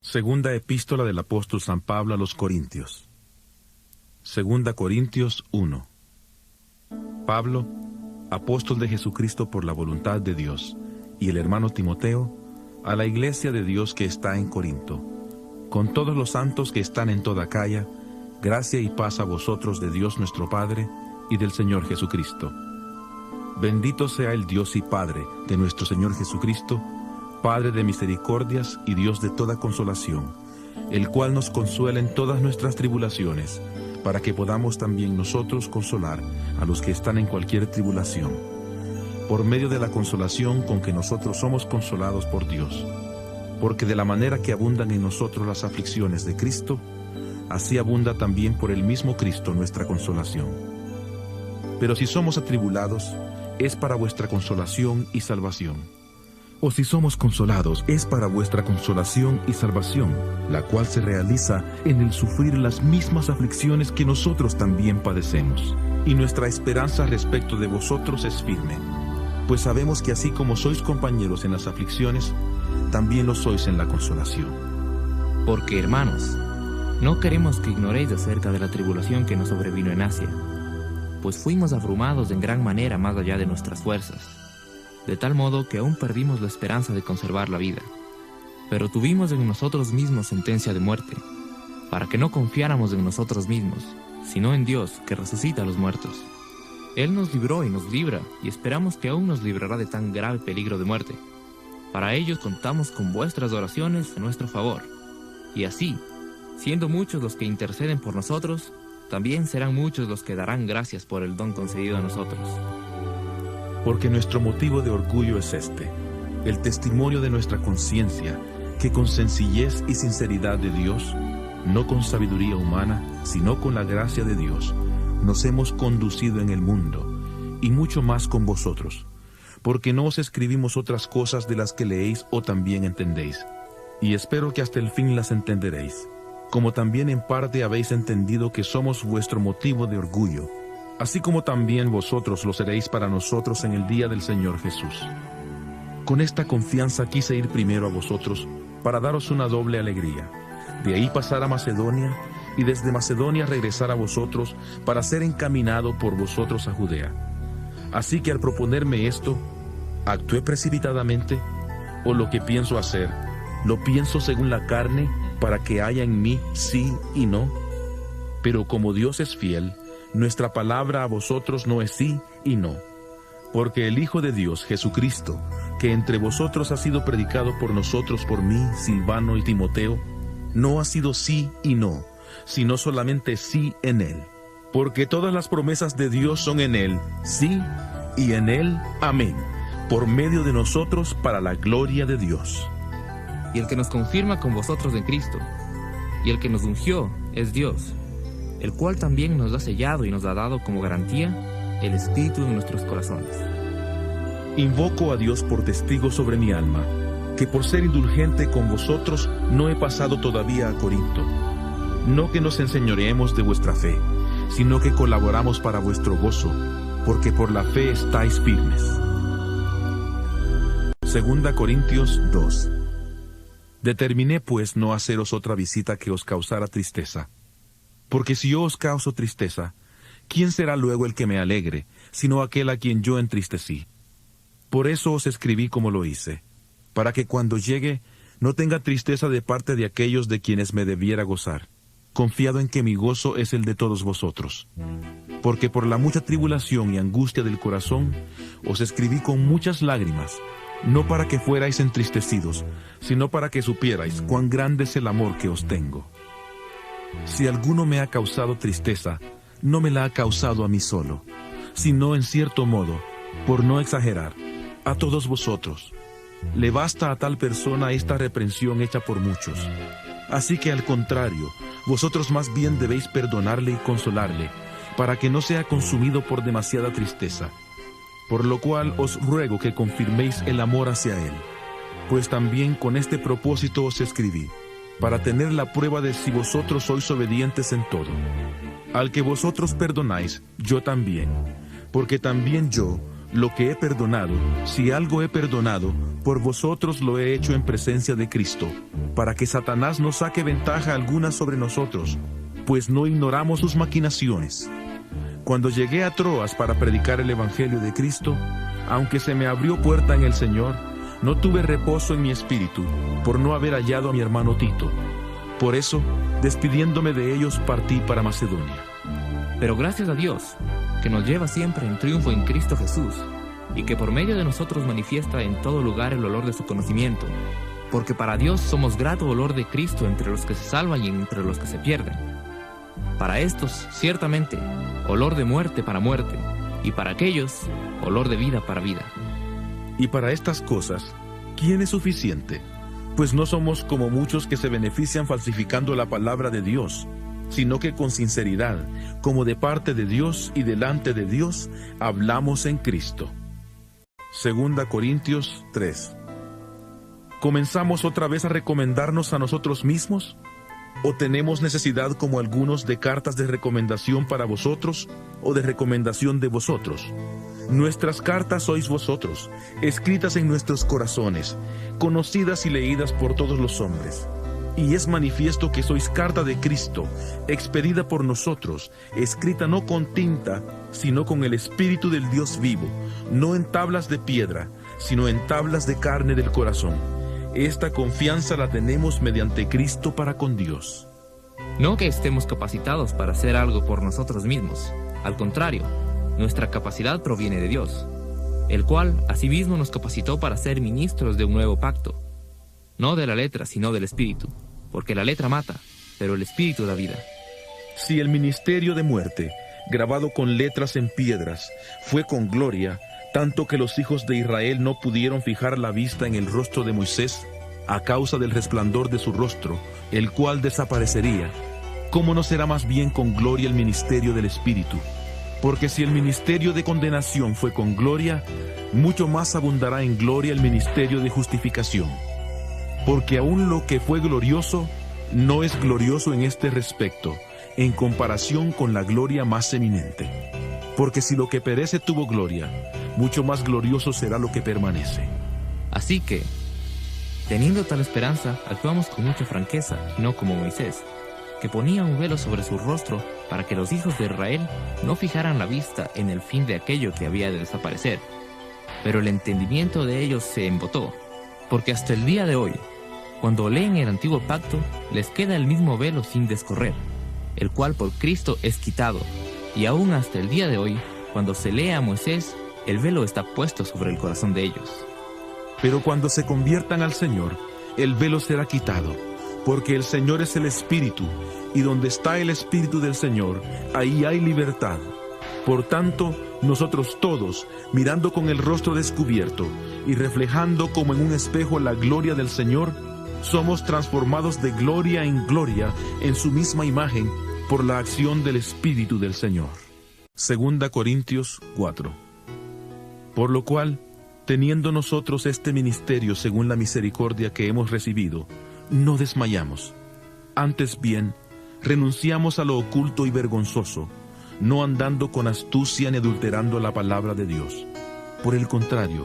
Segunda epístola del apóstol San Pablo a los Corintios. Segunda Corintios 1. Pablo, apóstol de Jesucristo por la voluntad de Dios, y el hermano Timoteo, a la iglesia de Dios que está en Corinto, con todos los santos que están en toda Acaya, gracia y paz a vosotros de Dios nuestro Padre y del Señor Jesucristo. Bendito sea el Dios y Padre de nuestro Señor Jesucristo, Padre de misericordias y Dios de toda consolación, el cual nos consuela en todas nuestras tribulaciones, para que podamos también nosotros consolar a los que están en cualquier tribulación, por medio de la consolación con que nosotros somos consolados por Dios. Porque de la manera que abundan en nosotros las aflicciones de Cristo, así abunda también por el mismo Cristo nuestra consolación. Pero si somos atribulados, es para vuestra consolación y salvación. O si somos consolados, es para vuestra consolación y salvación, la cual se realiza en el sufrir las mismas aflicciones que nosotros también padecemos. Y nuestra esperanza respecto de vosotros es firme, pues sabemos que así como sois compañeros en las aflicciones, también lo sois en la consolación. Porque, hermanos, no queremos que ignoréis acerca de la tribulación que nos sobrevino en Asia, pues fuimos abrumados en gran manera más allá de nuestras fuerzas, de tal modo que aún perdimos la esperanza de conservar la vida. Pero tuvimos en nosotros mismos sentencia de muerte, para que no confiáramos en nosotros mismos, sino en Dios, que resucita a los muertos. Él nos libró y nos libra, y esperamos que aún nos librará de tan grave peligro de muerte. Para ello contamos con vuestras oraciones a nuestro favor, y así, siendo muchos los que interceden por nosotros, también serán muchos los que darán gracias por el don concedido a nosotros. Porque nuestro motivo de orgullo es este, el testimonio de nuestra conciencia, que con sencillez y sinceridad de Dios, no con sabiduría humana, sino con la gracia de Dios, nos hemos conducido en el mundo, y mucho más con vosotros, porque no os escribimos otras cosas de las que leéis o también entendéis, y espero que hasta el fin las entenderéis, como también en parte habéis entendido que somos vuestro motivo de orgullo, así como también vosotros lo seréis para nosotros en el día del Señor Jesús. Con esta confianza quise ir primero a vosotros, para daros una doble alegría, de ahí pasar a Macedonia, y desde Macedonia regresar a vosotros, para ser encaminado por vosotros a Judea. Así que al proponerme esto, ¿actué precipitadamente? ¿O lo que pienso hacer, lo pienso según la carne, para que haya en mí sí y no? Pero como Dios es fiel, nuestra palabra a vosotros no es sí y no. Porque el Hijo de Dios, Jesucristo, que entre vosotros ha sido predicado por nosotros, por mí, Silvano y Timoteo, no ha sido sí y no, sino solamente sí en Él. Porque todas las promesas de Dios son en Él, sí, y en Él, amén, por medio de nosotros para la gloria de Dios. Y el que nos confirma con vosotros en Cristo, y el que nos ungió, es Dios, el cual también nos ha sellado y nos ha dado como garantía el Espíritu en nuestros corazones. Invoco a Dios por testigo sobre mi alma, que por ser indulgente con vosotros no he pasado todavía a Corinto. No que nos enseñoreemos de vuestra fe, sino que colaboramos para vuestro gozo, porque por la fe estáis firmes. Segunda Corintios 2. Determiné pues no haceros otra visita que os causara tristeza. Porque si yo os causo tristeza, ¿quién será luego el que me alegre, sino aquel a quien yo entristecí? Por eso os escribí como lo hice, para que cuando llegue no tenga tristeza de parte de aquellos de quienes me debiera gozar, confiado en que mi gozo es el de todos vosotros. Porque por la mucha tribulación y angustia del corazón, os escribí con muchas lágrimas, no para que fuerais entristecidos, sino para que supierais cuán grande es el amor que os tengo. Si alguno me ha causado tristeza, no me la ha causado a mí solo, sino en cierto modo, por no exagerar, a todos vosotros. Le basta a tal persona esta reprensión hecha por muchos. Así que al contrario, vosotros más bien debéis perdonarle y consolarle, para que no sea consumido por demasiada tristeza. Por lo cual os ruego que confirméis el amor hacia él, pues también con este propósito os escribí, para tener la prueba de si vosotros sois obedientes en todo. Al que vosotros perdonáis, yo también, porque también yo, lo que he perdonado, si algo he perdonado, por vosotros lo he hecho en presencia de Cristo, para que Satanás no saque ventaja alguna sobre nosotros, pues no ignoramos sus maquinaciones. Cuando llegué a Troas para predicar el Evangelio de Cristo, aunque se me abrió puerta en el Señor, no tuve reposo en mi espíritu, por no haber hallado a mi hermano Tito. Por eso, despidiéndome de ellos, partí para Macedonia. Pero gracias a Dios, que nos lleva siempre en triunfo en Cristo Jesús, y que por medio de nosotros manifiesta en todo lugar el olor de su conocimiento, porque para Dios somos grato olor de Cristo entre los que se salvan y entre los que se pierden. Para estos, ciertamente, olor de muerte para muerte, y para aquellos, olor de vida para vida. Y para estas cosas, ¿quién es suficiente? Pues no somos como muchos que se benefician falsificando la palabra de Dios, sino que con sinceridad, como de parte de Dios y delante de Dios, hablamos en Cristo. 2 Corintios 3. ¿Comenzamos otra vez a recomendarnos a nosotros mismos? ¿O tenemos necesidad como algunos de cartas de recomendación para vosotros o de recomendación de vosotros? Nuestras cartas sois vosotros, escritas en nuestros corazones, conocidas y leídas por todos los hombres. Y es manifiesto que sois carta de Cristo, expedida por nosotros, escrita no con tinta, sino con el Espíritu del Dios vivo, no en tablas de piedra, sino en tablas de carne del corazón. Esta confianza la tenemos mediante Cristo para con Dios. No que estemos capacitados para hacer algo por nosotros mismos. Al contrario, nuestra capacidad proviene de Dios, el cual asimismo nos capacitó para ser ministros de un nuevo pacto. No de la letra, sino del Espíritu, porque la letra mata, pero el Espíritu da vida. Si el ministerio de muerte, grabado con letras en piedras, fue con gloria, tanto que los hijos de Israel no pudieron fijar la vista en el rostro de Moisés, a causa del resplandor de su rostro, el cual desaparecería, ¿cómo no será más bien con gloria el ministerio del Espíritu? Porque si el ministerio de condenación fue con gloria, mucho más abundará en gloria el ministerio de justificación. Porque aún lo que fue glorioso, no es glorioso en este respecto, en comparación con la gloria más eminente. Porque si lo que perece tuvo gloria, mucho más glorioso será lo que permanece. Así que, teniendo tal esperanza, actuamos con mucha franqueza, no como Moisés, que ponía un velo sobre su rostro para que los hijos de Israel no fijaran la vista en el fin de aquello que había de desaparecer. Pero el entendimiento de ellos se embotó, porque hasta el día de hoy, cuando leen el antiguo pacto, les queda el mismo velo sin descorrer, el cual por Cristo es quitado, y aún hasta el día de hoy, cuando se lee a Moisés, el velo está puesto sobre el corazón de ellos. Pero cuando se conviertan al Señor, el velo será quitado, porque el Señor es el Espíritu, y donde está el Espíritu del Señor, ahí hay libertad. Por tanto, nosotros todos, mirando con el rostro descubierto, y reflejando como en un espejo la gloria del Señor, somos transformados de gloria en gloria en su misma imagen por la acción del Espíritu del Señor. 2 Corintios 4. Por lo cual, teniendo nosotros este ministerio según la misericordia que hemos recibido, no desmayamos. Antes bien, renunciamos a lo oculto y vergonzoso, no andando con astucia ni adulterando la palabra de Dios. Por el contrario,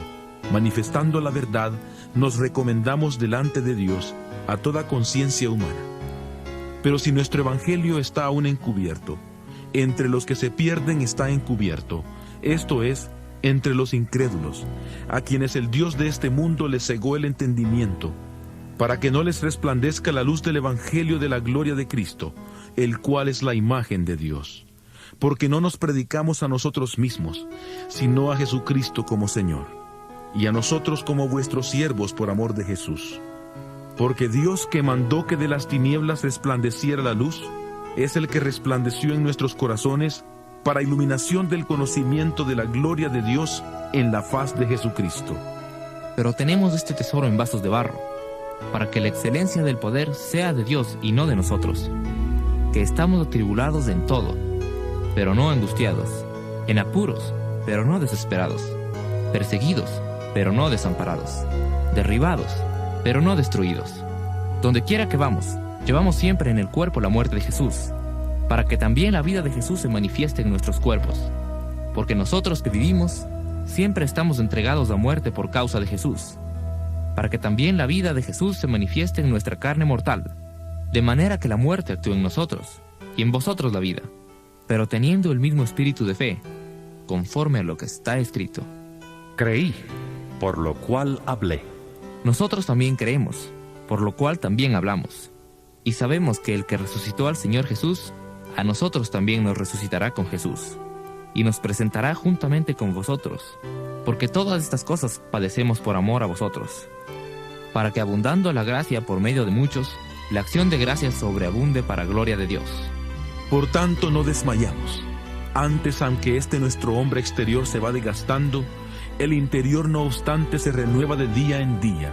manifestando la verdad, nos recomendamos delante de Dios a toda conciencia humana. Pero si nuestro evangelio está aún encubierto, entre los que se pierden está encubierto, esto es, entre los incrédulos, a quienes el Dios de este mundo les cegó el entendimiento, para que no les resplandezca la luz del evangelio de la gloria de Cristo, el cual es la imagen de Dios. Porque no nos predicamos a nosotros mismos, sino a Jesucristo como Señor, y a nosotros como vuestros siervos por amor de Jesús. Porque Dios, que mandó que de las tinieblas resplandeciera la luz, es el que resplandeció en nuestros corazones para iluminación del conocimiento de la gloria de Dios en la faz de Jesucristo. Pero tenemos este tesoro en vasos de barro, para que la excelencia del poder sea de Dios y no de nosotros, que estamos atribulados en todo, pero no angustiados, en apuros, pero no desesperados, perseguidos, pero no desamparados, derribados, pero no destruidos. Donde quiera que vamos, llevamos siempre en el cuerpo la muerte de Jesús, para que también la vida de Jesús se manifieste en nuestros cuerpos. Porque nosotros que vivimos, siempre estamos entregados a muerte por causa de Jesús, para que también la vida de Jesús se manifieste en nuestra carne mortal, de manera que la muerte actúe en nosotros, y en vosotros la vida, pero teniendo el mismo espíritu de fe, conforme a lo que está escrito. Creí, por lo cual hablé. Nosotros también creemos, por lo cual también hablamos, y sabemos que el que resucitó al Señor Jesús, a nosotros también nos resucitará con Jesús, y nos presentará juntamente con vosotros, porque todas estas cosas padecemos por amor a vosotros, para que abundando la gracia por medio de muchos, la acción de gracias sobreabunde para gloria de Dios. Por tanto, no desmayamos. Antes, aunque este nuestro hombre exterior se va desgastando, el interior no obstante se renueva de día en día,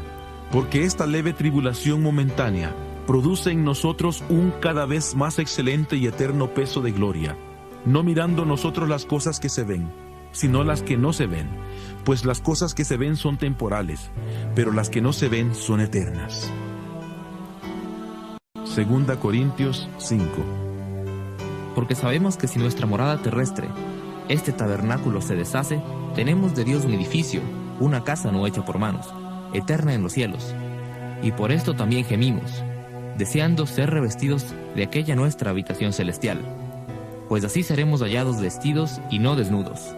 porque esta leve tribulación momentánea produce en nosotros un cada vez más excelente y eterno peso de gloria, no mirando nosotros las cosas que se ven, sino las que no se ven, pues las cosas que se ven son temporales, pero las que no se ven son eternas. 2 Corintios 5. Porque sabemos que si nuestra morada terrestre, este tabernáculo, se deshace, tenemos de Dios un edificio, una casa no hecha por manos, eterna en los cielos. Y por esto también gemimos, deseando ser revestidos de aquella nuestra habitación celestial, pues así seremos hallados vestidos y no desnudos.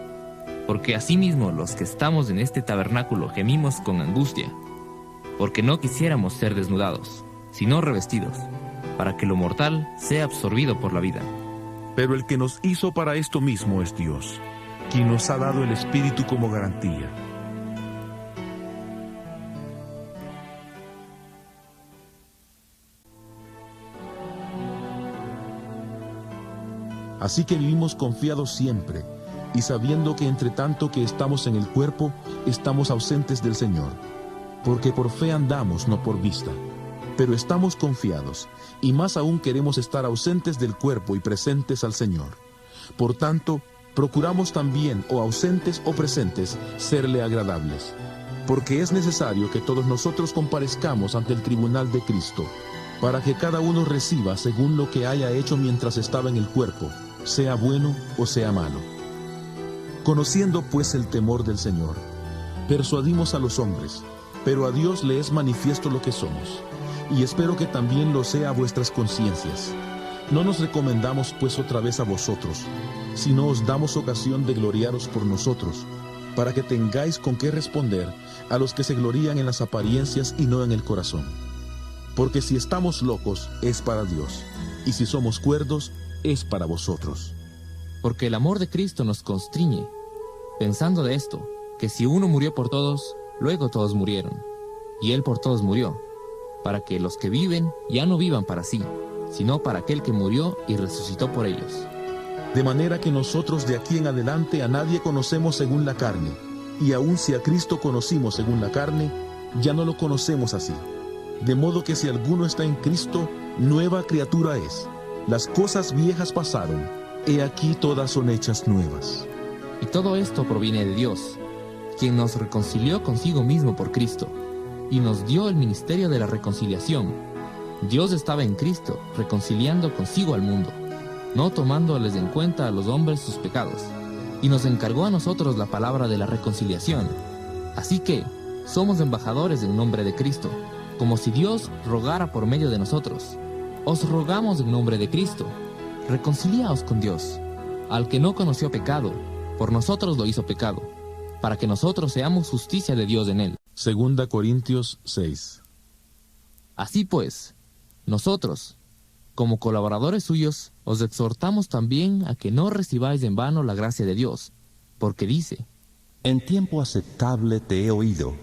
Porque asimismo los que estamos en este tabernáculo gemimos con angustia, porque no quisiéramos ser desnudados, sino revestidos, para que lo mortal sea absorbido por la vida. Pero el que nos hizo para esto mismo es Dios, quien nos ha dado el Espíritu como garantía. Así que vivimos confiados siempre, y sabiendo que entre tanto que estamos en el cuerpo, estamos ausentes del Señor, porque por fe andamos, no por vista. Pero estamos confiados, y más aún queremos estar ausentes del cuerpo y presentes al Señor. Por tanto, procuramos también, o ausentes o presentes, serle agradables. Porque es necesario que todos nosotros comparezcamos ante el tribunal de Cristo, para que cada uno reciba según lo que haya hecho mientras estaba en el cuerpo, sea bueno o sea malo. Conociendo pues el temor del Señor, persuadimos a los hombres, pero a Dios le es manifiesto lo que somos. Y espero que también lo sea a vuestras conciencias. No nos recomendamos pues otra vez a vosotros, sino os damos ocasión de gloriaros por nosotros, para que tengáis con qué responder a los que se glorían en las apariencias y no en el corazón. Porque si estamos locos, es para Dios, y si somos cuerdos, es para vosotros. Porque el amor de Cristo nos constriñe, pensando de esto, que si uno murió por todos, luego todos murieron, y Él por todos murió, para que los que viven ya no vivan para sí, sino para aquel que murió y resucitó por ellos. De manera que nosotros de aquí en adelante a nadie conocemos según la carne, y aun si a Cristo conocimos según la carne, ya no lo conocemos así. De modo que si alguno está en Cristo, nueva criatura es. Las cosas viejas pasaron, he aquí todas son hechas nuevas. Y todo esto proviene de Dios, quien nos reconcilió consigo mismo por Cristo, y nos dio el ministerio de la reconciliación. Dios estaba en Cristo, reconciliando consigo al mundo, no tomándoles en cuenta a los hombres sus pecados, y nos encargó a nosotros la palabra de la reconciliación. Así que somos embajadores en nombre de Cristo, como si Dios rogara por medio de nosotros. Os rogamos en nombre de Cristo, reconciliaos con Dios. Al que no conoció pecado, por nosotros lo hizo pecado, para que nosotros seamos justicia de Dios en él. 2 Corintios 6. Así pues, nosotros, como colaboradores suyos, os exhortamos también a que no recibáis en vano la gracia de Dios, porque dice: En tiempo aceptable te he oído,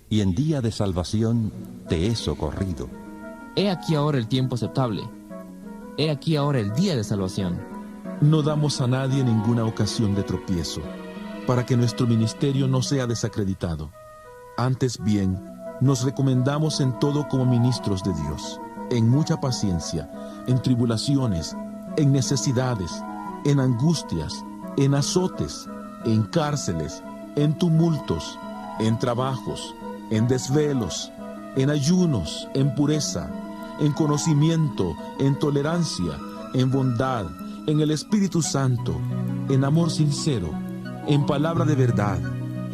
y en día de salvación te he socorrido. He aquí ahora el tiempo aceptable, he aquí ahora el día de salvación. No damos a nadie ninguna ocasión de tropiezo, para que nuestro ministerio no sea desacreditado. Antes bien, nos recomendamos en todo como ministros de Dios, en mucha paciencia, en tribulaciones, en necesidades, en angustias, en azotes, en cárceles, en tumultos, en trabajos, en desvelos, en ayunos, en pureza, en conocimiento, en tolerancia, en bondad, en el Espíritu Santo, en amor sincero, en palabra de verdad,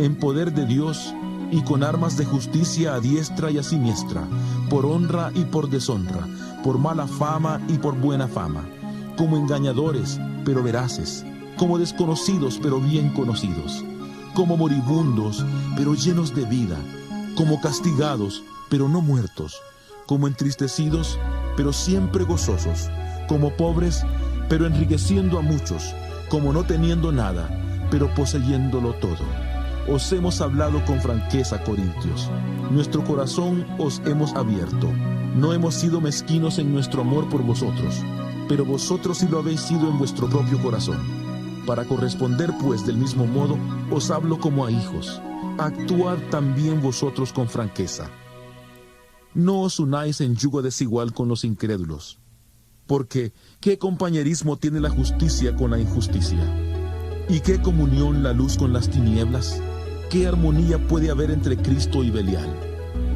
en poder de Dios y con armas de justicia a diestra y a siniestra, por honra y por deshonra, por mala fama y por buena fama, como engañadores, pero veraces, como desconocidos, pero bien conocidos, como moribundos, pero llenos de vida, como castigados, pero no muertos, como entristecidos, pero siempre gozosos, como pobres, pero enriqueciendo a muchos, como no teniendo nada, pero poseyéndolo todo. Os hemos hablado con franqueza, Corintios. Nuestro corazón os hemos abierto. No hemos sido mezquinos en nuestro amor por vosotros, pero vosotros sí lo habéis sido en vuestro propio corazón. Para corresponder, pues, del mismo modo, os hablo como a hijos. Actuad también vosotros con franqueza. No os unáis en yugo desigual con los incrédulos. Porque, ¿qué compañerismo tiene la justicia con la injusticia? ¿Y qué comunión la luz con las tinieblas? ¿Qué armonía puede haber entre Cristo y Belial?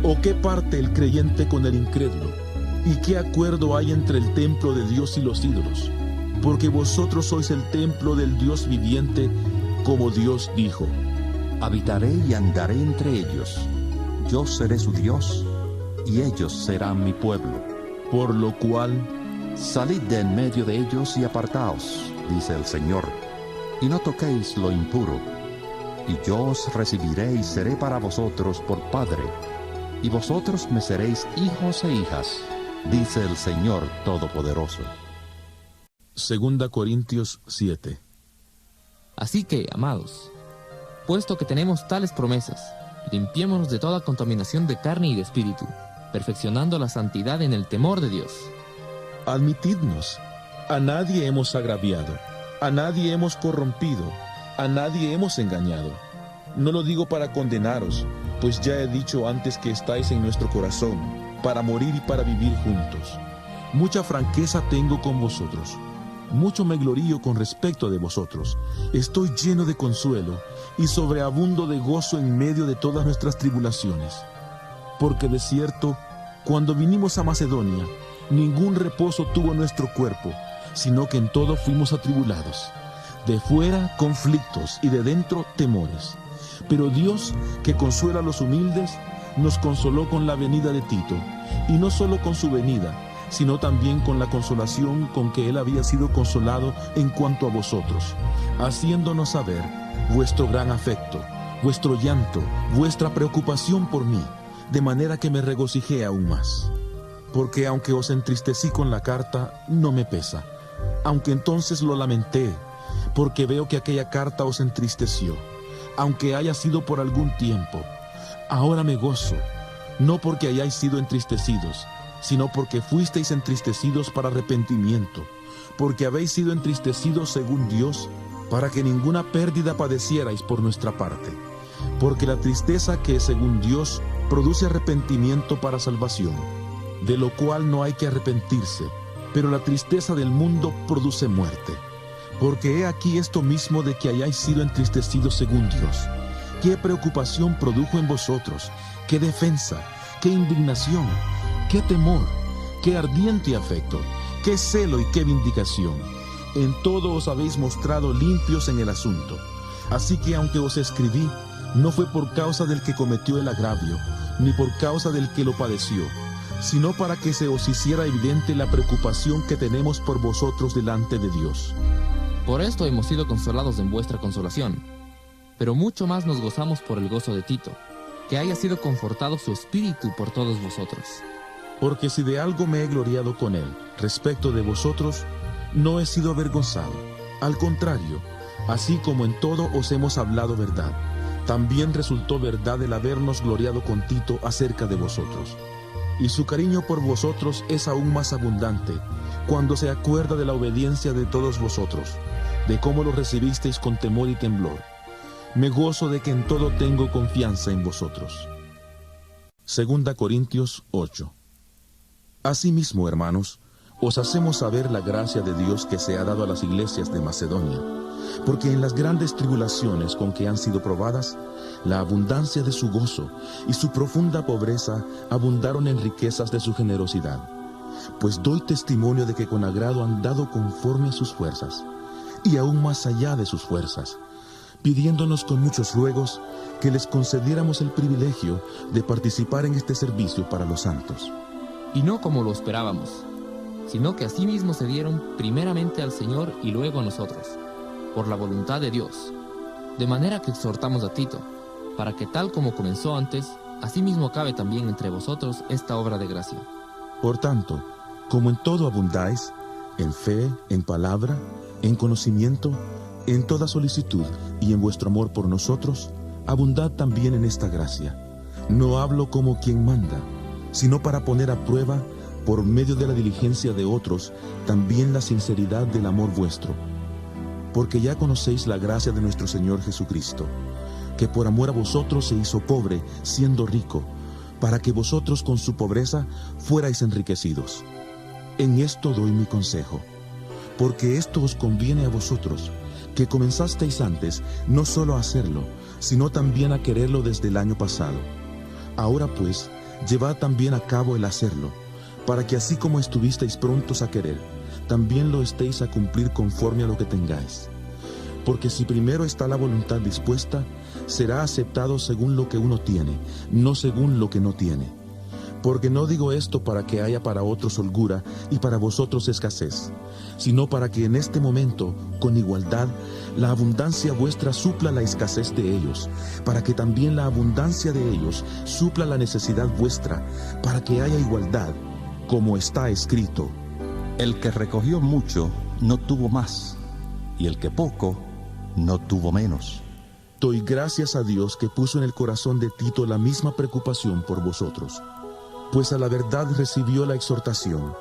¿O qué parte el creyente con el incrédulo? ¿Y qué acuerdo hay entre el templo de Dios y los ídolos? Porque vosotros sois el templo del Dios viviente, como Dios dijo: Habitaré y andaré entre ellos. Yo seré su Dios, y ellos serán mi pueblo. Por lo cual, salid de en medio de ellos y apartaos, dice el Señor, y no toquéis lo impuro. Y yo os recibiré y seré para vosotros por Padre, y vosotros me seréis hijos e hijas, dice el Señor Todopoderoso. 2 Corintios 7. Así que, amados, puesto que tenemos tales promesas, limpiémonos de toda contaminación de carne y de espíritu, perfeccionando la santidad en el temor de Dios. Admitidnos, a nadie hemos agraviado, a nadie hemos corrompido, a nadie hemos engañado. No lo digo para condenaros, pues ya he dicho antes que estáis en nuestro corazón, para morir y para vivir juntos. Mucha franqueza tengo con vosotros, mucho me glorío con respecto de vosotros. Estoy lleno de consuelo y sobreabundo de gozo en medio de todas nuestras tribulaciones. Porque de cierto, cuando vinimos a Macedonia, ningún reposo tuvo nuestro cuerpo, sino que en todo fuimos atribulados. De fuera, conflictos, y de dentro, temores. Pero Dios, que consuela a los humildes, nos consoló con la venida de Tito, y no solo con su venida, sino también con la consolación con que él había sido consolado en cuanto a vosotros, haciéndonos saber vuestro gran afecto, vuestro llanto, vuestra preocupación por mí, de manera que me regocijé aún más. Porque aunque os entristecí con la carta, no me pesa, aunque entonces lo lamenté, porque veo que aquella carta os entristeció, aunque haya sido por algún tiempo. Ahora me gozo, no porque hayáis sido entristecidos, sino porque fuisteis entristecidos para arrepentimiento, porque habéis sido entristecidos según Dios, para que ninguna pérdida padecierais por nuestra parte. Porque la tristeza que según Dios produce arrepentimiento para salvación, de lo cual no hay que arrepentirse, pero la tristeza del mundo produce muerte. Porque he aquí esto mismo de que hayáis sido entristecidos según Dios. ¿Qué preocupación produjo en vosotros? ¿Qué defensa? ¿Qué indignación? ¿Qué temor? ¿Qué ardiente afecto? ¿Qué celo y qué vindicación? En todo os habéis mostrado limpios en el asunto. Así que aunque os escribí, no fue por causa del que cometió el agravio, ni por causa del que lo padeció, sino para que se os hiciera evidente la preocupación que tenemos por vosotros delante de Dios. Por esto hemos sido consolados en vuestra consolación, pero mucho más nos gozamos por el gozo de Tito, que haya sido confortado su espíritu por todos vosotros. Porque si de algo me he gloriado con él, respecto de vosotros, no he sido avergonzado. Al contrario, así como en todo os hemos hablado verdad, también resultó verdad el habernos gloriado con Tito acerca de vosotros. Y su cariño por vosotros es aún más abundante, cuando se acuerda de la obediencia de todos vosotros, de cómo lo recibisteis con temor y temblor. Me gozo de que en todo tengo confianza en vosotros. 2 Corintios 8. Asimismo, hermanos, os hacemos saber la gracia de Dios que se ha dado a las iglesias de Macedonia, porque en las grandes tribulaciones con que han sido probadas, la abundancia de su gozo y su profunda pobreza abundaron en riquezas de su generosidad. Pues doy testimonio de que con agrado han dado conforme a sus fuerzas, y aún más allá de sus fuerzas, pidiéndonos con muchos ruegos que les concediéramos el privilegio de participar en este servicio para los santos. Y no como lo esperábamos, sino que asimismo se dieron primeramente al Señor y luego a nosotros, por la voluntad de Dios. De manera que exhortamos a Tito, para que tal como comenzó antes, asimismo acabe también entre vosotros esta obra de gracia. Por tanto, como en todo abundáis, en fe, en palabra, en conocimiento, en toda solicitud y en vuestro amor por nosotros, abundad también en esta gracia. No hablo como quien manda, sino para poner a prueba, por medio de la diligencia de otros, también la sinceridad del amor vuestro. Porque ya conocéis la gracia de nuestro Señor Jesucristo, que por amor a vosotros se hizo pobre, siendo rico, para que vosotros con su pobreza fuerais enriquecidos. En esto doy mi consejo, porque esto os conviene a vosotros, que comenzasteis antes no solo a hacerlo, sino también a quererlo desde el año pasado. Ahora pues, llevad también a cabo el hacerlo, para que así como estuvisteis prontos a querer, también lo estéis a cumplir conforme a lo que tengáis. Porque si primero está la voluntad dispuesta, será aceptado según lo que uno tiene, no según lo que no tiene. Porque no digo esto para que haya para otros holgura y para vosotros escasez, sino para que en este momento, con igualdad, la abundancia vuestra supla la escasez de ellos, para que también la abundancia de ellos supla la necesidad vuestra, para que haya igualdad, como está escrito: El que recogió mucho no tuvo más, y el que poco no tuvo menos. Doy gracias a Dios que puso en el corazón de Tito la misma preocupación por vosotros, pues a la verdad recibió la exhortación,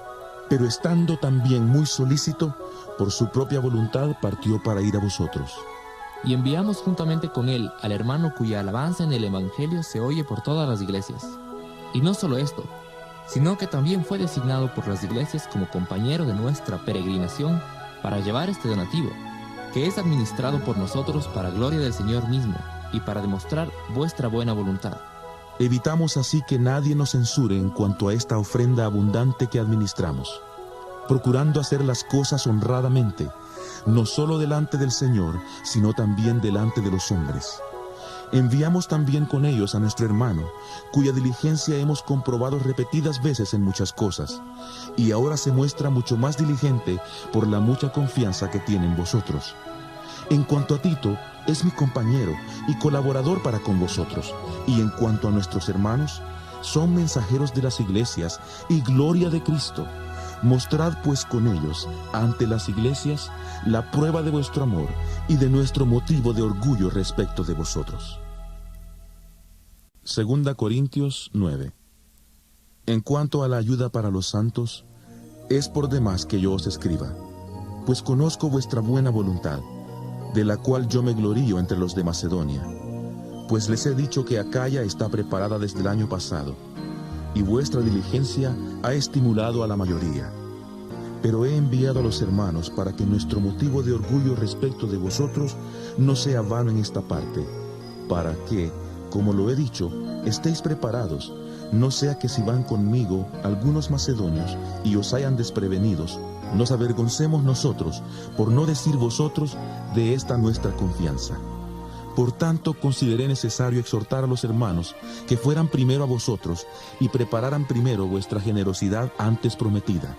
pero estando también muy solícito, por su propia voluntad partió para ir a vosotros. Y enviamos juntamente con él al hermano cuya alabanza en el Evangelio se oye por todas las iglesias. Y no solo esto, sino que también fue designado por las iglesias como compañero de nuestra peregrinación para llevar este donativo, que es administrado por nosotros para gloria del Señor mismo y para demostrar vuestra buena voluntad. Evitamos así que nadie nos censure en cuanto a esta ofrenda abundante que administramos, procurando hacer las cosas honradamente, no solo delante del Señor, sino también delante de los hombres. Enviamos también con ellos a nuestro hermano, cuya diligencia hemos comprobado repetidas veces en muchas cosas, y ahora se muestra mucho más diligente por la mucha confianza que tiene en vosotros. En cuanto a Tito, es mi compañero y colaborador para con vosotros, y en cuanto a nuestros hermanos, son mensajeros de las iglesias y gloria de Cristo. Mostrad pues con ellos, ante las iglesias, la prueba de vuestro amor y de nuestro motivo de orgullo respecto de vosotros. 2 Corintios 9. En cuanto a la ayuda para los santos, es por demás que yo os escriba, pues conozco vuestra buena voluntad, de la cual yo me glorío entre los de Macedonia, pues les he dicho que Acaya está preparada desde el año pasado, y vuestra diligencia ha estimulado a la mayoría. Pero he enviado a los hermanos para que nuestro motivo de orgullo respecto de vosotros no sea vano en esta parte, para que, como lo he dicho, estéis preparados, no sea que si van conmigo algunos macedonios y os hayan desprevenidos, nos avergoncemos nosotros, por no decir vosotros, de esta nuestra confianza. Por tanto, consideré necesario exhortar a los hermanos que fueran primero a vosotros y prepararan primero vuestra generosidad antes prometida,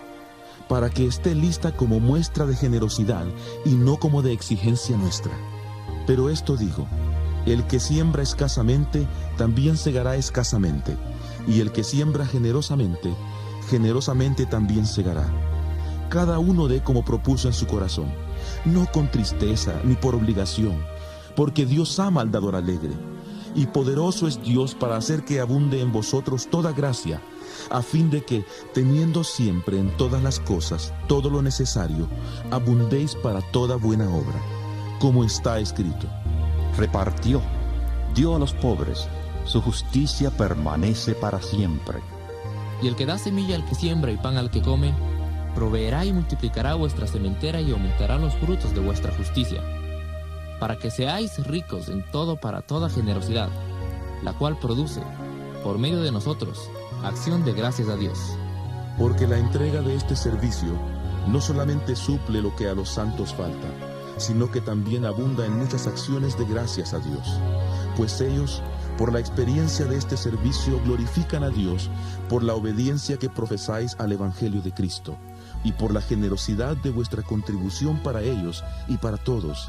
para que esté lista como muestra de generosidad y no como de exigencia nuestra. Pero esto digo: el que siembra escasamente, también segará escasamente, y el que siembra generosamente, generosamente también segará. Cada uno dé como propuso en su corazón, no con tristeza ni por obligación, porque Dios ama al dador alegre, y poderoso es Dios para hacer que abunde en vosotros toda gracia, a fin de que, teniendo siempre en todas las cosas todo lo necesario, abundéis para toda buena obra, como está escrito: Repartió, dio a los pobres, su justicia permanece para siempre. Y el que da semilla al que siembra y pan al que come, proveerá y multiplicará vuestra sementera y aumentará los frutos de vuestra justicia, para que seáis ricos en todo para toda generosidad, la cual produce, por medio de nosotros, acción de gracias a Dios. Porque la entrega de este servicio no solamente suple lo que a los santos falta, sino que también abunda en muchas acciones de gracias a Dios, pues ellos, por la experiencia de este servicio, glorifican a Dios por la obediencia que profesáis al Evangelio de Cristo, y por la generosidad de vuestra contribución para ellos y para todos.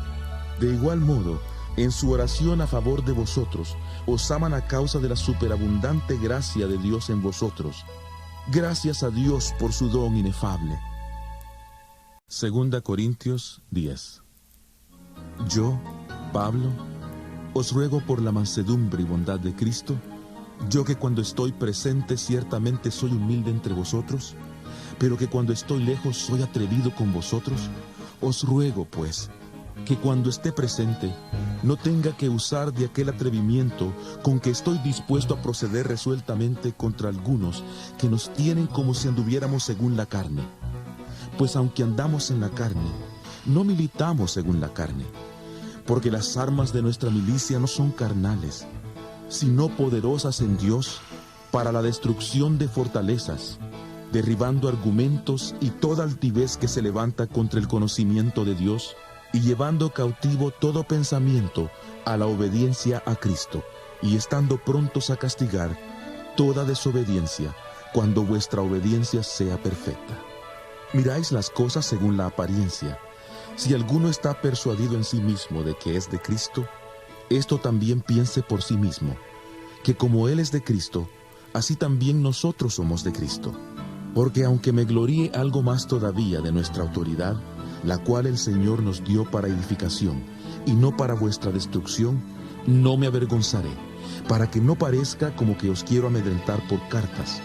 De igual modo, en su oración a favor de vosotros, os aman a causa de la superabundante gracia de Dios en vosotros. Gracias a Dios por su don inefable. 2 Corintios 10. Yo, Pablo, os ruego por la mansedumbre y bondad de Cristo, yo que cuando estoy presente ciertamente soy humilde entre vosotros, pero que cuando estoy lejos soy atrevido con vosotros, os ruego, pues, que cuando esté presente no tenga que usar de aquel atrevimiento con que estoy dispuesto a proceder resueltamente contra algunos que nos tienen como si anduviéramos según la carne. Pues aunque andamos en la carne, no militamos según la carne, porque las armas de nuestra milicia no son carnales, sino poderosas en Dios para la destrucción de fortalezas, derribando argumentos y toda altivez que se levanta contra el conocimiento de Dios, y llevando cautivo todo pensamiento a la obediencia a Cristo, y estando prontos a castigar toda desobediencia cuando vuestra obediencia sea perfecta. Miráis las cosas según la apariencia. Si alguno está persuadido en sí mismo de que es de Cristo, esto también piense por sí mismo, que como Él es de Cristo, así también nosotros somos de Cristo. Porque aunque me gloríe algo más todavía de nuestra autoridad, la cual el Señor nos dio para edificación, y no para vuestra destrucción, no me avergonzaré, para que no parezca como que os quiero amedrentar por cartas.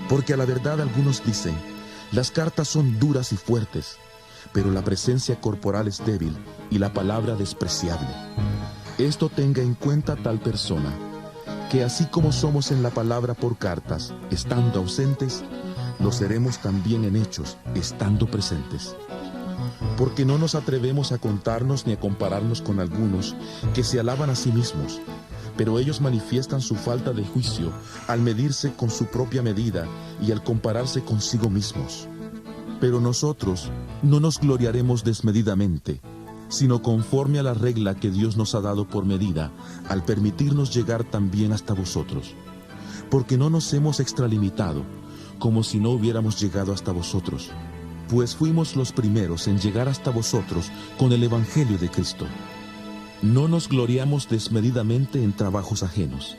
Porque a la verdad algunos dicen, las cartas son duras y fuertes, pero la presencia corporal es débil y la palabra despreciable. Esto tenga en cuenta tal persona, que así como somos en la palabra por cartas, estando ausentes, lo seremos también en hechos, estando presentes. Porque no nos atrevemos a contarnos ni a compararnos con algunos que se alaban a sí mismos, pero ellos manifiestan su falta de juicio al medirse con su propia medida y al compararse consigo mismos. Pero nosotros no nos gloriaremos desmedidamente, sino conforme a la regla que Dios nos ha dado por medida, al permitirnos llegar también hasta vosotros. Porque no nos hemos extralimitado, como si no hubiéramos llegado hasta vosotros, pues fuimos los primeros en llegar hasta vosotros con el Evangelio de Cristo. No nos gloriamos desmedidamente en trabajos ajenos,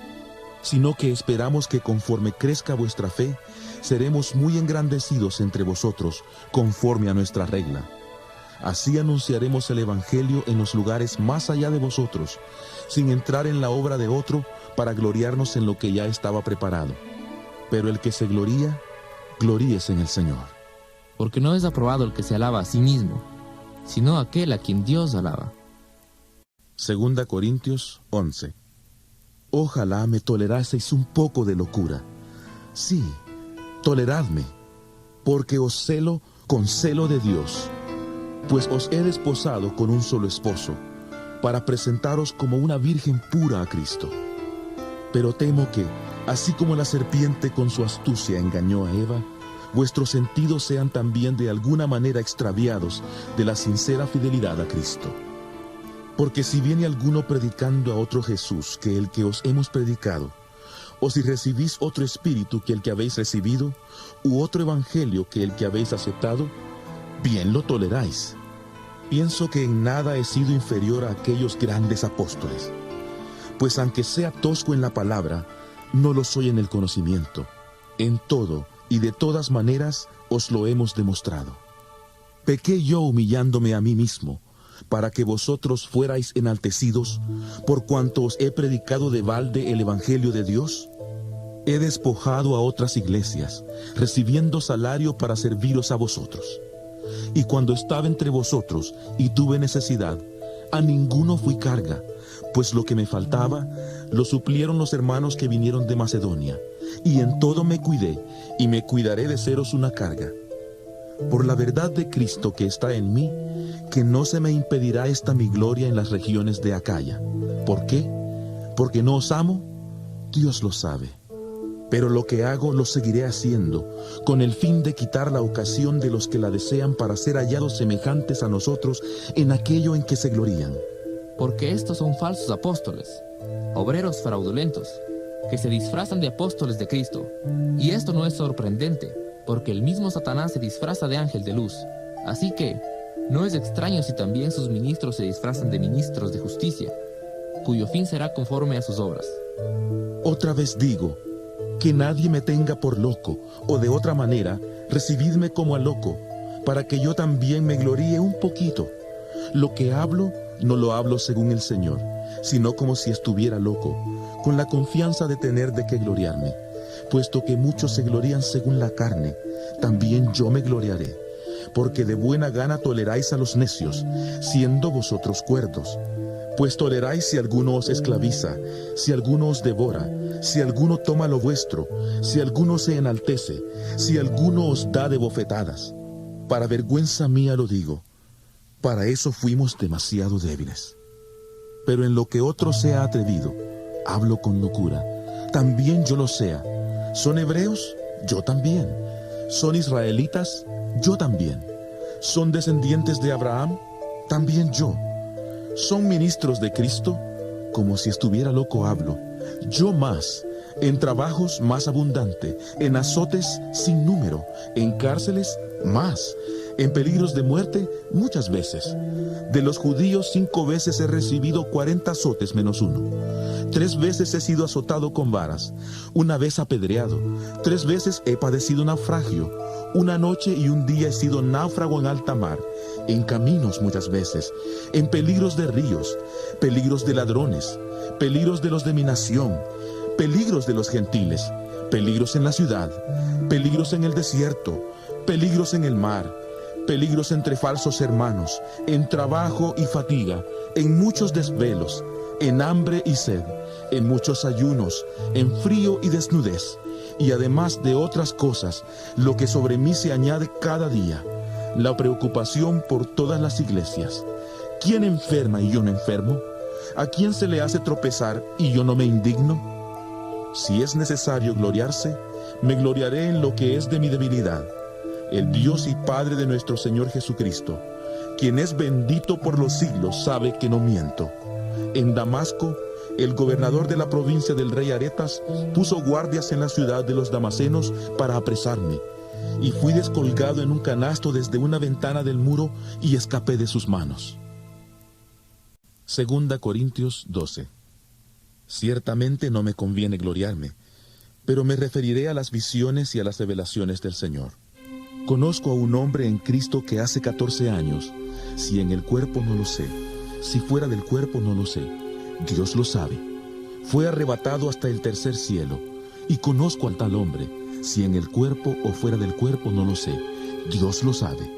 sino que esperamos que conforme crezca vuestra fe, seremos muy engrandecidos entre vosotros, conforme a nuestra regla. Así anunciaremos el Evangelio en los lugares más allá de vosotros, sin entrar en la obra de otro, para gloriarnos en lo que ya estaba preparado. Pero el que se gloría, gloríese en el Señor. Porque no es aprobado el que se alaba a sí mismo, sino aquel a quien Dios alaba. 2 Corintios 11. Ojalá me toleraseis un poco de locura. Sí, toleradme, porque os celo con celo de Dios, pues os he desposado con un solo esposo, para presentaros como una virgen pura a Cristo. Pero temo que, así como la serpiente con su astucia engañó a Eva, vuestros sentidos sean también de alguna manera extraviados de la sincera fidelidad a Cristo. Porque si viene alguno predicando a otro Jesús que el que os hemos predicado, o si recibís otro espíritu que el que habéis recibido, u otro evangelio que el que habéis aceptado, bien lo toleráis. Pienso que en nada he sido inferior a aquellos grandes apóstoles, pues aunque sea tosco en la palabra, no lo soy en el conocimiento. En todo y de todas maneras os lo hemos demostrado. ¿Pequé yo humillándome a mí mismo, para que vosotros fuerais enaltecidos, por cuanto os he predicado de balde el Evangelio de Dios? He despojado a otras iglesias, recibiendo salario para serviros a vosotros. Y cuando estaba entre vosotros y tuve necesidad, a ninguno fui carga, pues lo que me faltaba, lo suplieron los hermanos que vinieron de Macedonia, y en todo me cuidé, y me cuidaré de seros una carga. Por la verdad de Cristo que está en mí, que no se me impedirá esta mi gloria en las regiones de Acaya. ¿Por qué? ¿Porque no os amo? Dios lo sabe. Pero lo que hago lo seguiré haciendo, con el fin de quitar la ocasión de los que la desean para ser hallados semejantes a nosotros en aquello en que se glorían. Porque estos son falsos apóstoles, obreros fraudulentos, que se disfrazan de apóstoles de Cristo. Y esto no es sorprendente, porque el mismo Satanás se disfraza de ángel de luz. Así que no es extraño si también sus ministros se disfrazan de ministros de justicia, cuyo fin será conforme a sus obras. Otra vez digo, que nadie me tenga por loco, o de otra manera, recibidme como a loco, para que yo también me gloríe un poquito. Lo que hablo, no lo hablo según el Señor, sino como si estuviera loco, con la confianza de tener de qué gloriarme. Puesto que muchos se glorían según la carne, también yo me gloriaré, porque de buena gana toleráis a los necios, siendo vosotros cuerdos. Pues toleráis si alguno os esclaviza, si alguno os devora, si alguno toma lo vuestro, si alguno se enaltece, si alguno os da de bofetadas. Para vergüenza mía lo digo, para eso fuimos demasiado débiles. Pero en lo que otro sea atrevido, hablo con locura, también yo lo sea. ¿Son hebreos? Yo también. ¿Son israelitas? Yo también. ¿Son descendientes de Abraham? También yo. ¿Son ministros de Cristo? Como si estuviera loco hablo. Yo más, en trabajos más abundante, en azotes sin número, en cárceles más, en peligros de muerte muchas veces. De los judíos 5 veces he recibido 40 azotes menos 1. 3 veces he sido azotado con varas, 1 vez apedreado, 3 veces he padecido naufragio, 1 noche y 1 día he sido náufrago en alta mar, en caminos muchas veces, en peligros de ríos, peligros de ladrones, peligros de los de mi nación, peligros de los gentiles, peligros en la ciudad, peligros en el desierto, peligros en el mar, peligros entre falsos hermanos, en trabajo y fatiga, en muchos desvelos, en hambre y sed, en muchos ayunos, en frío y desnudez, y además de otras cosas, lo que sobre mí se añade cada día, la preocupación por todas las iglesias. ¿Quién enferma y yo no enfermo? ¿A quién se le hace tropezar y yo no me indigno? Si es necesario gloriarse, me gloriaré en lo que es de mi debilidad. El Dios y Padre de nuestro Señor Jesucristo, quien es bendito por los siglos, sabe que no miento. En Damasco, el gobernador de la provincia del rey Aretas puso guardias en la ciudad de los damasenos para apresarme, y fui descolgado en un canasto desde una ventana del muro y escapé de sus manos. 2 Corintios 12. Ciertamente no me conviene gloriarme, pero me referiré a las visiones y a las revelaciones del Señor. Conozco a un hombre en Cristo que hace 14 años, si en el cuerpo no lo sé, si fuera del cuerpo no lo sé, Dios lo sabe. Fue arrebatado hasta el tercer cielo, y conozco al tal hombre, si en el cuerpo o fuera del cuerpo no lo sé, Dios lo sabe,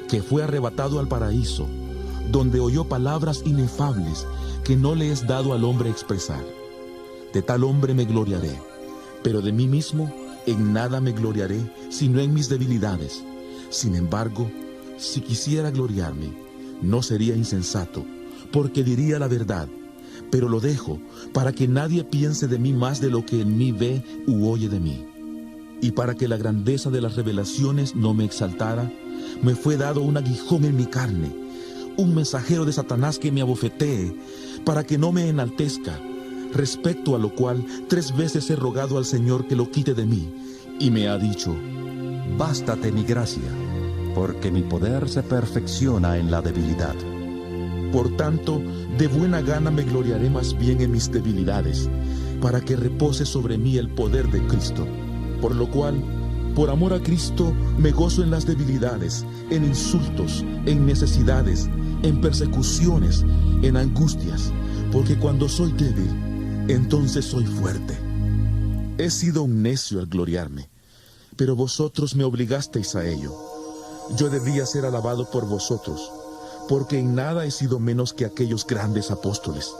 que fue arrebatado al paraíso, donde oyó palabras inefables que no le es dado al hombre expresar. De tal hombre me gloriaré, pero de mí mismo en nada me gloriaré, sino en mis debilidades. Sin embargo, si quisiera gloriarme, no sería insensato, porque diría la verdad, pero lo dejo para que nadie piense de mí más de lo que en mí ve u oye de mí. Y para que la grandeza de las revelaciones no me exaltara, me fue dado un aguijón en mi carne, un mensajero de Satanás que me abofetee, para que no me enaltezca, respecto a lo cual 3 veces he rogado al Señor que lo quite de mí, y me ha dicho: Bástate mi gracia, porque mi poder se perfecciona en la debilidad. Por tanto, de buena gana me gloriaré más bien en mis debilidades, para que repose sobre mí el poder de Cristo. Por lo cual, por amor a Cristo, me gozo en las debilidades, en insultos, en necesidades, en persecuciones, en angustias, porque cuando soy débil, entonces soy fuerte. He sido un necio al gloriarme, pero vosotros me obligasteis a ello. Yo debía ser alabado por vosotros, porque en nada he sido menos que aquellos grandes apóstoles,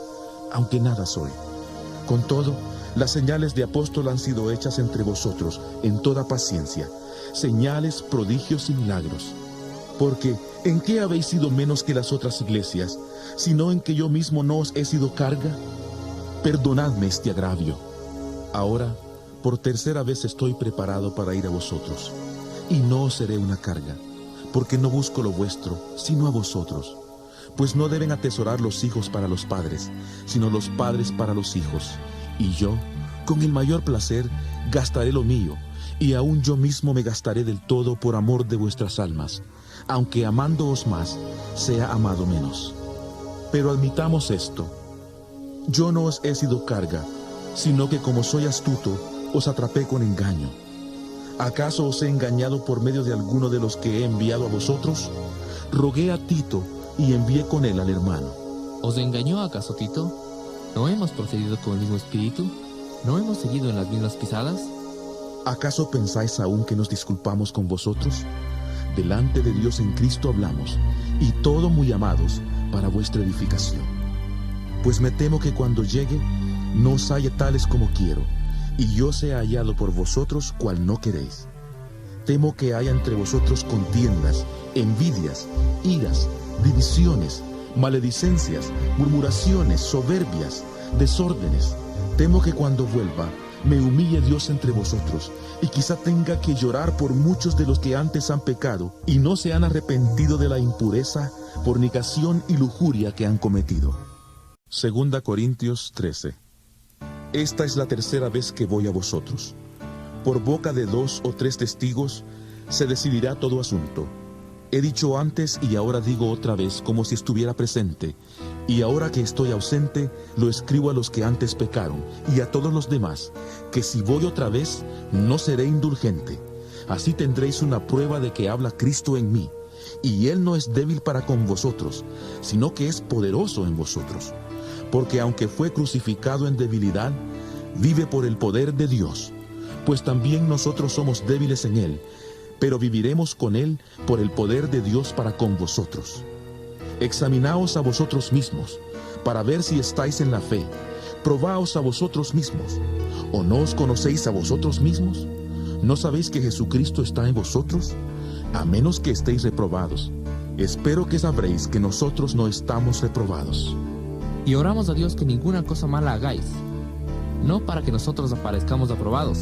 aunque nada soy. Con todo, las señales de apóstol han sido hechas entre vosotros en toda paciencia, señales, prodigios y milagros. Porque, ¿en qué habéis sido menos que las otras iglesias, sino en que yo mismo no os he sido carga? Perdonadme este agravio. Ahora, por tercera vez estoy preparado para ir a vosotros, y no os seré una carga, porque no busco lo vuestro, sino a vosotros. Pues no deben atesorar los hijos para los padres, sino los padres para los hijos. Y yo, con el mayor placer, gastaré lo mío, y aún yo mismo me gastaré del todo por amor de vuestras almas, aunque amándoos más, sea amado menos. Pero admitamos esto: yo no os he sido carga, sino que como soy astuto, os atrapé con engaño. ¿Acaso os he engañado por medio de alguno de los que he enviado a vosotros? Rogué a Tito y envié con él al hermano. ¿Os engañó acaso Tito? ¿No hemos procedido con el mismo espíritu? ¿No hemos seguido en las mismas pisadas? ¿Acaso pensáis aún que nos disculpamos con vosotros? Delante de Dios en Cristo hablamos, y todo muy amados para vuestra edificación. Pues me temo que cuando llegue, no os halle tales como quiero, y yo sea hallado por vosotros cual no queréis. Temo que haya entre vosotros contiendas, envidias, iras, divisiones, maledicencias, murmuraciones, soberbias, desórdenes. Temo que cuando vuelva, me humille Dios entre vosotros, y quizá tenga que llorar por muchos de los que antes han pecado, y no se han arrepentido de la impureza, fornicación y lujuria que han cometido. 2 Corintios 13. Esta es la tercera vez que voy a vosotros. Por boca de 2 o 3 testigos se decidirá todo asunto. He dicho antes y ahora digo otra vez como si estuviera presente, y ahora que estoy ausente, lo escribo a los que antes pecaron y a todos los demás, que si voy otra vez, no seré indulgente. Así tendréis una prueba de que habla Cristo en mí, y Él no es débil para con vosotros, sino que es poderoso en vosotros. Porque aunque fue crucificado en debilidad, vive por el poder de Dios. Pues también nosotros somos débiles en Él, pero viviremos con Él por el poder de Dios para con vosotros. Examinaos a vosotros mismos, para ver si estáis en la fe. Probaos a vosotros mismos. ¿O no os conocéis a vosotros mismos? ¿No sabéis que Jesucristo está en vosotros? A menos que estéis reprobados. Espero que sabréis que nosotros no estamos reprobados. Y oramos a Dios que ninguna cosa mala hagáis, no para que nosotros aparezcamos aprobados,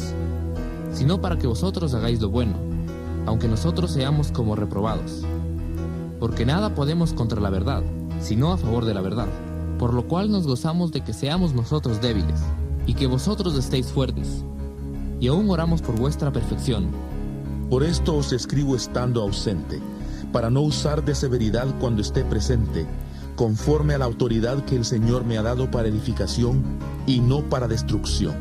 sino para que vosotros hagáis lo bueno, aunque nosotros seamos como reprobados. Porque nada podemos contra la verdad, sino a favor de la verdad, por lo cual nos gozamos de que seamos nosotros débiles, y que vosotros estéis fuertes, y aún oramos por vuestra perfección. Por esto os escribo estando ausente, para no usar de severidad cuando esté presente, conforme a la autoridad que el Señor me ha dado para edificación y no para destrucción.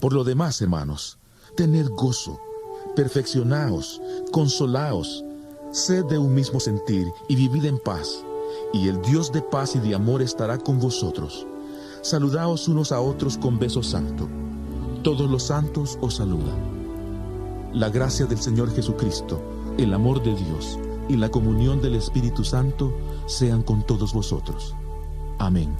Por lo demás, hermanos, tened gozo, perfeccionaos, consolaos, sed de un mismo sentir y vivid en paz, y el Dios de paz y de amor estará con vosotros. Saludaos unos a otros con beso santo. Todos los santos os saludan. La gracia del Señor Jesucristo, el amor de Dios y la comunión del Espíritu Santo sean con todos vosotros. Amén.